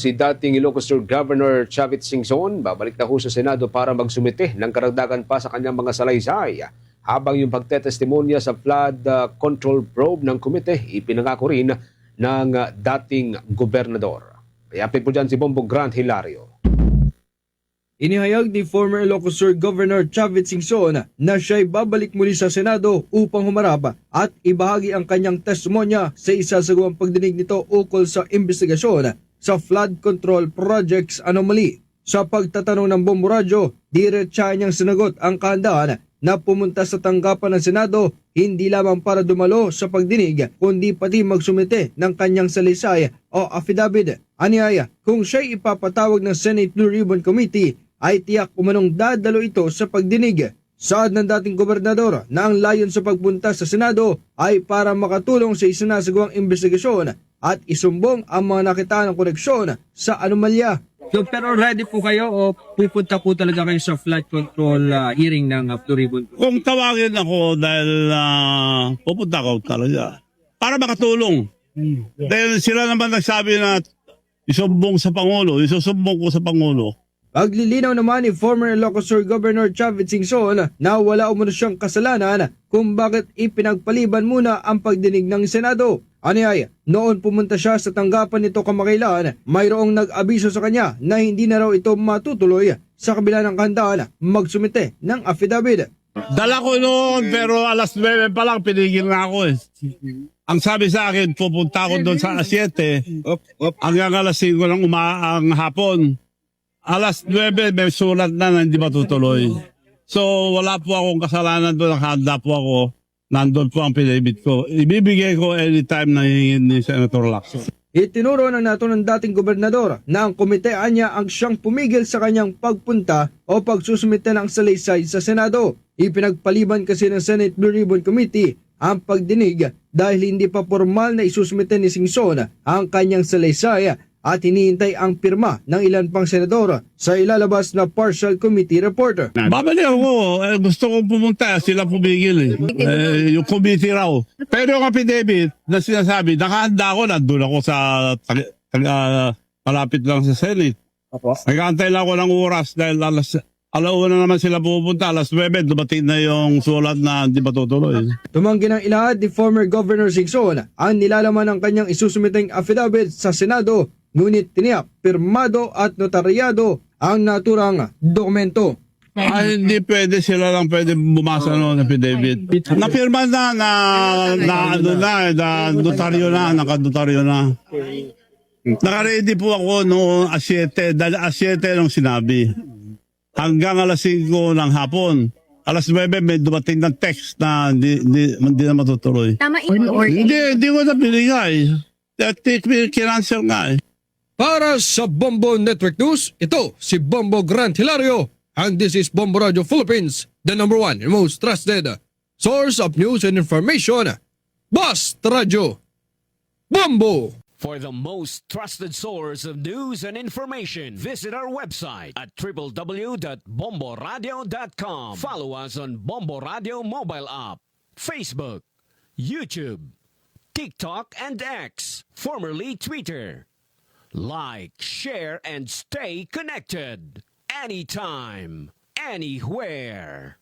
Si dating Ilocos Sur Governor Chavit Singson babalik na ho sa Senado para magsumite ng karagdagan pa sa kanyang mga salaysay. Habang yung pagtetestimonya sa flood control probe ng komite, ipinangako rin ng dating gobernador. Mayapit po dyan si Bombo Grant Hilario. Inihayag ni former Ilocos Sur Governor Chavit Singson na siya'y babalik muli sa Senado upang humarap at ibahagi ang kanyang testimonya sa isasagawang pagdinig nito ukol sa investigasyon sa flood control projects anomaly. Sa pagtatanong ng Bombo Radyo, diretsa niyang sinagot ang kahandaan na pumunta sa tanggapan ng Senado hindi lamang para dumalo sa pagdinig kundi pati magsumite ng kanyang salaysay o affidavit. Anyaya, kung siya'y ipapatawag ng Senate Blue Ribbon Committee ay tiyak umanong dadalo ito sa pagdinig. Saad ng dating gobernador na ang layon sa pagpunta sa Senado ay para makatulong sa isinasagawang investigasyon at isumbong ang mga nakitaan ng koneksyon sa anomalya. So, pero ready po kayo o pupunta po talaga kayo sa flood control hearing ng Blue Ribbon? Kung tawagin ako dahil pupunta ako talaga para makatulong. Dahil sila naman nagsabi na isumbong sa Pangulo, isusumbong ko sa Pangulo. Paglilinaw naman ni former Ilocos Sur Governor Chavit Singson na wala umano siyang kasalanan kung bakit ipinagpaliban muna ang pagdinig ng Senado. Anyay, noon pumunta siya sa tanggapan nito kamakailan, mayroong nag-abiso sa kanya na hindi na raw ito matutuloy sa kabila ng kahandaan magsumite ng affidavit. Dala ko noon pero alas 9 pa lang pinigil na ako eh. Ang sabi sa akin, pupunta ako doon sa 7 hanggang alas 5 ng ang hapon. Alas 9 may sulat na hindi matutuloy. So wala po akong kasalanan doon, nakahanda po ako. Nandun po ang pinabit ko. Ibibigay ko anytime na hingin ni Senator Lacson. Itinuro ng nato ng dating gobernador na ang komite niya ang siyang pumigil sa kanyang pagpunta o pagsusumite ng salaysay sa Senado. Ipinagpaliban kasi ng Senate Blue Ribbon Committee ang pagdinig dahil hindi pa formal na isusumite ni Singson ang kanyang salaysay at hinihintay ang pirma ng ilan pang senador sa ilalabas na partial committee report. Babalik ako. Gusto kong pumunta. Sila pumigil eh. Yung committee raw. Pero yung affidavit na sinasabi, nakahanda ako. Nandun ako sa malapit lang sa Senate. Nag-aantay lang ako ng oras dahil alauna naman sila pupunta. Alas 9, dumating na yung sulat na hindi matutuloy. Tumanggi ng ilahad ni former Governor Singson ang nilalaman ng kanyang isusumiteng affidavit sa Senado, ngunit tiniyak, pirmado at notaryado ang naturang dokumento. Hindi pwede, sila lang pwede bumasa noon ng affidavit. Napirma na notaryo na, nakanotaryo na. Nakaready po ako noong A7, dahil A7 nung sinabi. Hanggang alas 5 ng hapon. Alas 9 may dumating ng text na hindi na matutuloy. Tama or Hindi ko na binigay. Kinansel nga eh. Para sa Bombo Network News, ito si Bombo Grant Hilario, and this is Bombo Radio Philippines, the #1 and most trusted source of news and information. Basta Radio Bombo! For the most trusted source of news and information, visit our website at www.bomboradio.com. Follow us on Bombo Radio mobile app, Facebook, YouTube, TikTok, and X, formerly Twitter. Like, share, and stay connected. Anytime, anywhere.